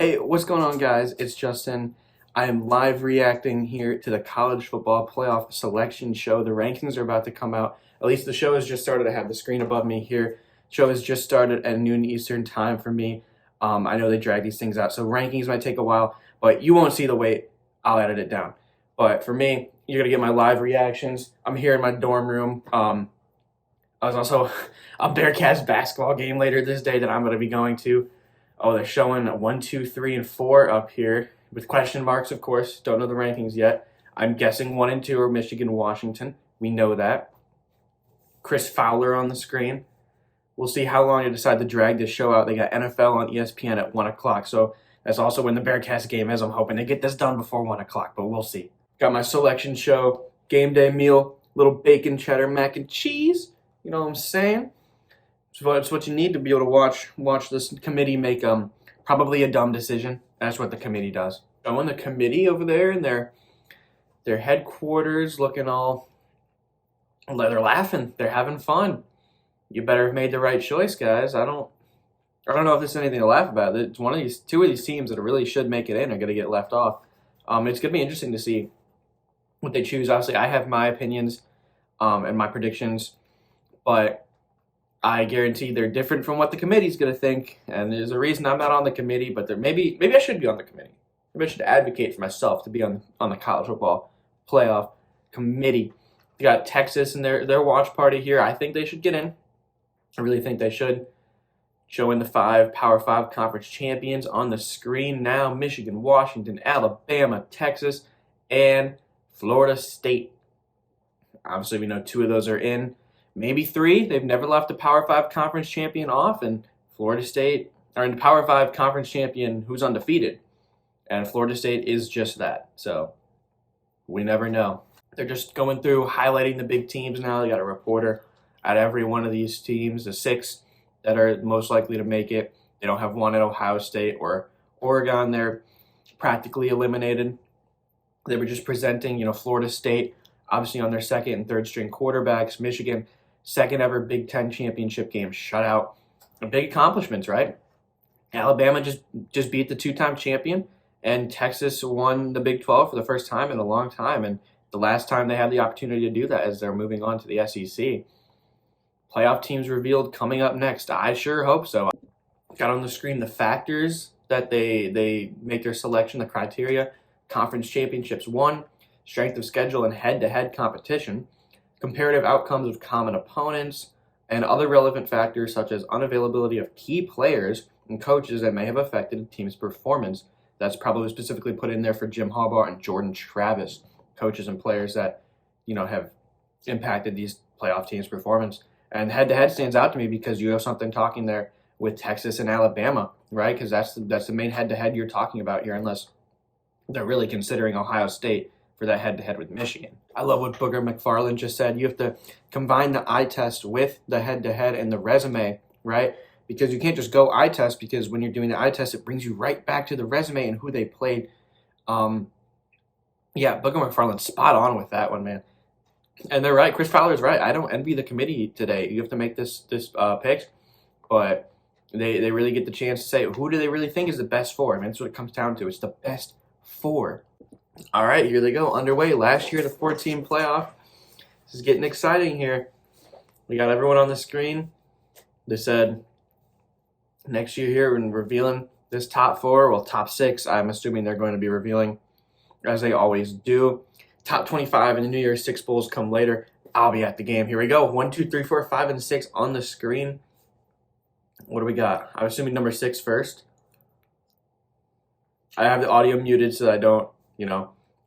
Hey, what's going on, guys? It's Justin. I am live reacting here to the college football playoff selection show. The rankings are about to come out. At least the show has just started. I have the screen above me here. Show has just started at noon Eastern time for me. I know they drag these things out, so rankings might take a while, but you won't see the wait. I'll edit it down. But for me, you're gonna get my live reactions. I'm here in my dorm room. I was also a Bearcats basketball game later this day that I'm going to be going to. Oh, they're showing 1, 2, 3, and 4 up here with question marks, of course. Don't know the rankings yet. I'm guessing 1 and 2 are Michigan, Washington. We know that. Chris Fowler on the screen. We'll see how long they decide to drag this show out. They got NFL on ESPN at 1 o'clock, so that's also when the Bearcats game is. I'm hoping to get this done before 1 o'clock, but we'll see. Got my selection show, game day meal, little bacon, cheddar, mac and cheese. You know what I'm saying? It's what you need to be able to watch this committee make probably a dumb decision. That's what the committee does. Showing the committee over there in their headquarters, looking all, they're laughing, they're having fun. You better have made the right choice, guys. I don't know if there's anything to laugh about. It's two of these teams that really should make it in are going to get left off. It's going to be interesting to see what they choose. Obviously, I have my opinions and my predictions, but I guarantee they're different from what the committee's going to think. And there's a reason I'm not on the committee, but maybe I should be on the committee. Maybe I should advocate for myself to be on the college football playoff committee. You got Texas and their watch party here. I think they should get in. I really think they should. Showing the Power 5 conference champions on the screen now. Michigan, Washington, Alabama, Texas, and Florida State. Obviously, we know 2 of those are in. Maybe 3. They've never left a Power 5 conference champion off, and Florida State are in the Power 5 conference champion who's undefeated. And Florida State is just that. So we never know. They're just going through highlighting the big teams now. They got a reporter at every one of these teams, the 6 that are most likely to make it. They don't have one at Ohio State or Oregon. They're practically eliminated. They were just presenting, Florida State, obviously on their second and third string quarterbacks. Michigan, second ever Big Ten championship game shutout. Big accomplishments, right? Alabama just beat the 2-time champion, and Texas won the Big 12 for the first time in a long time, and the last time they had the opportunity to do that as they're moving on to the SEC. Playoff teams revealed coming up next. I sure hope so. Got on the screen the factors that they make their selection, the criteria. Conference championships won, strength of schedule and head-to-head competition, comparative outcomes of common opponents, and other relevant factors such as unavailability of key players and coaches that may have affected a team's performance. That's probably specifically put in there for Jim Harbaugh and Jordan Travis, coaches and players that, have impacted these playoff teams' performance. And head-to-head stands out to me because you have something talking there with Texas and Alabama, right? Because that's the main head-to-head you're talking about here, unless they're really considering Ohio State for that head-to-head with Michigan. I love what Booger McFarland just said. You have to combine the eye test with the head-to-head and the resume, right? Because you can't just go eye test, because when you're doing the eye test, it brings you right back to the resume and who they played. Booger McFarland's spot on with that one, man. And they're right. Chris Fowler's right. I don't envy the committee today. You have to make this picks, but they really get the chance to say who do they really think is the best 4. I mean, that's what it comes down to. It's the best 4. All right, here they go. Underway. Last year, the 4-team playoff. This is getting exciting here. We got everyone on the screen. They said next year here, when revealing this top 4, well, top 6, I'm assuming they're going to be revealing, as they always do. Top 25 in the New Year's 6 Bowls come later. I'll be at the game. Here we go. 1, 2, 3, 4, 5, and 6 on the screen. What do we got? I'm assuming number 6 first. I have the audio muted so that I don't,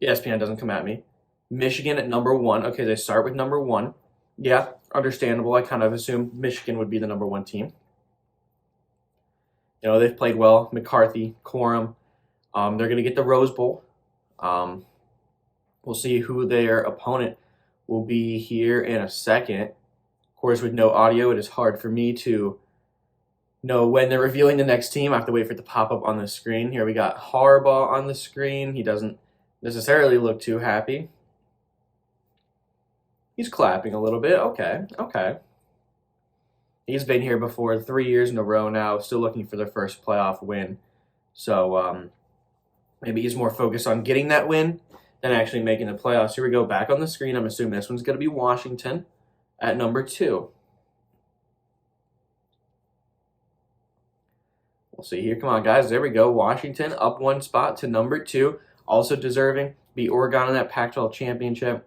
ESPN doesn't come at me. Michigan at number 1. Okay, they start with number 1. Yeah, understandable. I kind of assumed Michigan would be the number 1 team. They've played well. McCarthy, Corum. They're going to get the Rose Bowl. We'll see who their opponent will be here in a second. Of course, with no audio, it is hard for me to know when they're revealing the next team. I have to wait for it to pop up on the screen. Here we got Harbaugh on the screen. He doesn't necessarily look too happy. He's clapping a little bit. Okay. He's been here before 3 years in a row now, still looking for their first playoff win. So maybe he's more focused on getting that win than actually making the playoffs. Here we go, back on the screen. I'm assuming this one's going to be Washington at number 2. We'll see here. Come on, guys. There we go. Washington up 1 spot to number 2. Also deserving. Beat Oregon in that Pac-12 championship.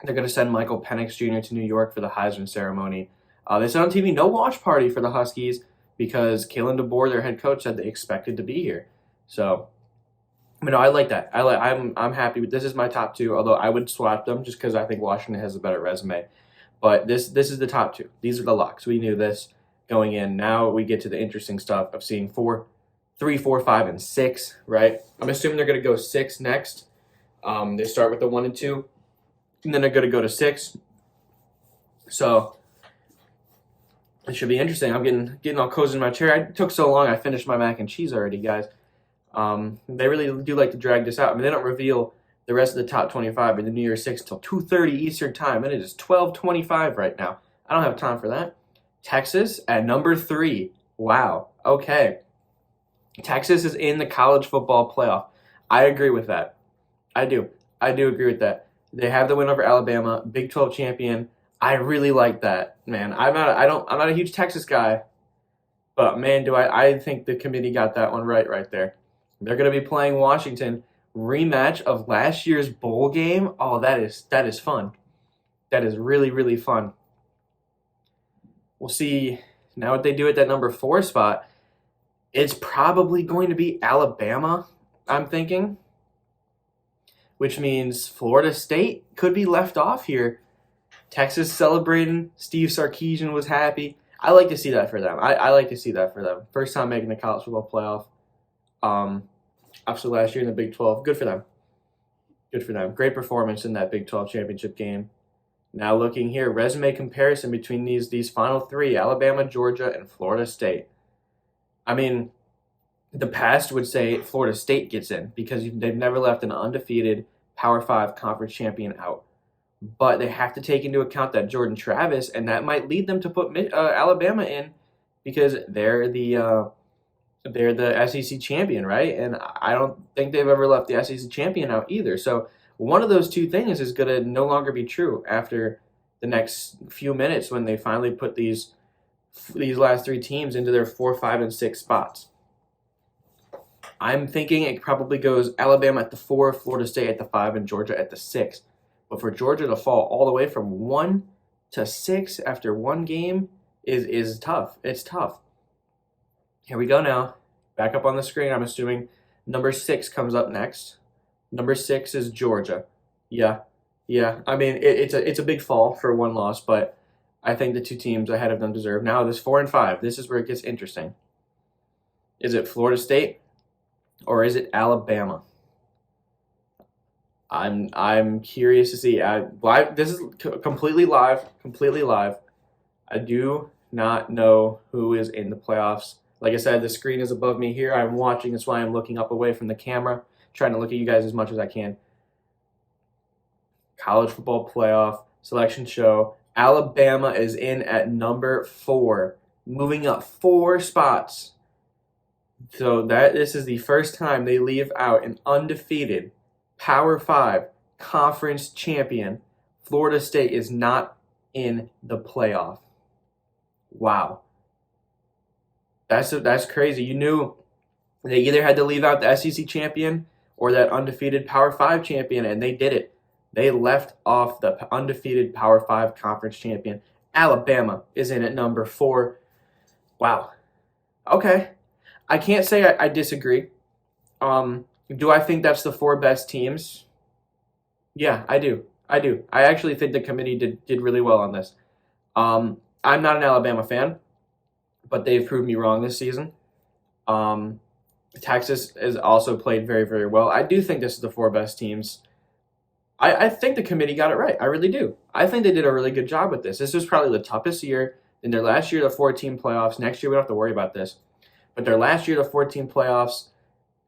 They're going to send Michael Penix Jr. to New York for the Heisman ceremony. They said on TV, no watch party for the Huskies because Kalen DeBoer, their head coach, said they expected to be here. So, I like that. I'm happy with this. Is my top 2, although I would swap them just because I think Washington has a better resume. But this is the top 2. These are the locks. We knew this going in. Now we get to the interesting stuff of seeing 3, 4, 5, and 6, right? I'm assuming they're going to go 6 next. They start with the 1 and 2, and then they're going to go to 6. So it should be interesting. I'm getting all cozy in my chair. It took so long. I finished my mac and cheese already, guys. They really do like to drag this out. I mean, they don't reveal the rest of the top 25 in the New Year's 6 until 2:30 Eastern time, and it is 12:25 right now. I don't have time for that. Texas at number 3. Wow. Okay. Texas is in the college football playoff. I agree with that. I do agree with that. They have the win over Alabama, Big 12 champion. I really like that, man. I'm not a huge Texas guy, but man, I think the committee got that one right there. They're going to be playing Washington, rematch of last year's bowl game. Oh, that is fun. That is really fun. We'll see now what they do at that number 4 spot. It's probably going to be Alabama, I'm thinking, which means Florida State could be left off here. Texas celebrating. Steve Sarkisian was happy. I like to see that for them. I like to see that for them. First time making the college football playoff. Obviously last year in the Big 12. Good for them. Good for them. Great performance in that Big 12 championship game. Now looking here, resume comparison between these final 3, Alabama, Georgia, and Florida State. I mean, the past would say Florida State gets in because they've never left an undefeated Power 5 conference champion out. But they have to take into account that Jordan Travis, and that might lead them to put Alabama in because they're the SEC champion, right? And I don't think they've ever left the SEC champion out either. So one of those two things is going to no longer be true after the next few minutes when they finally put these last 3 teams into their 4, 5, and 6 spots. I'm thinking it probably goes Alabama at the 4, Florida State at the 5, and Georgia at the 6. But for Georgia to fall all the way from 1 to 6 after one game is tough. It's tough. Here we go now. Back up on the screen. I'm assuming number 6 comes up next. Number 6 is Georgia. Yeah. I mean, it's a big fall for one loss, but I think the 2 teams ahead of them deserve. Now, this 4 and 5, this is where it gets interesting. Is it Florida State or is it Alabama? I'm curious to see. This is completely live. I do not know who is in the playoffs. Like I said, the screen is above me here. I'm watching. That's why I'm looking up away from the camera, trying to look at you guys as much as I can. College football playoff selection show. Alabama is in at number 4, moving up 4 spots. So this is the first time they leave out an undefeated Power 5 conference champion. Florida State is not in the playoff. Wow. That's crazy. You knew they either had to leave out the SEC champion or that undefeated Power 5 champion, and they did it. They left off the undefeated Power 5 conference champion. Alabama is in at number 4. Wow. Okay. I can't say I disagree. Do I think that's the 4 best teams? Yeah, I do. I actually think the committee did really well on this. I'm not an Alabama fan, but they've proved me wrong this season. Texas has also played very, very well. I do think this is the 4 best teams. I think the committee got it right. I really do. I think they did a really good job with this. This was probably the toughest year. In their last year, the 4-team playoffs. Next year, we don't have to worry about this. But their last year, the 4-team playoffs,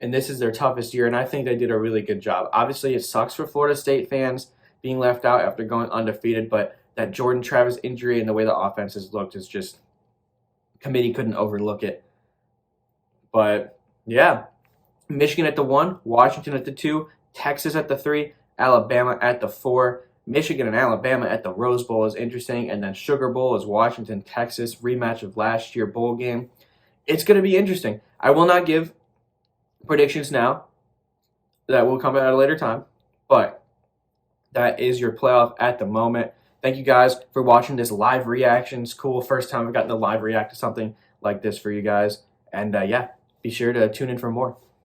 and this is their toughest year, and I think they did a really good job. Obviously, it sucks for Florida State fans being left out after going undefeated, but that Jordan Travis injury and the way the offense has looked is just, committee couldn't overlook it. But, yeah, Michigan at the 1, Washington at the 2, Texas at the 3, Alabama at the 4. Michigan and Alabama at the Rose Bowl is interesting, and then Sugar Bowl is Washington, Texas, rematch of last year bowl game. It's going to be interesting. I will not give predictions now. That will come at a later time, but that is your playoff at the moment. Thank you guys for watching this live reaction. It's cool. First time I've gotten to live react to something like this for you guys. And yeah, be sure to tune in for more.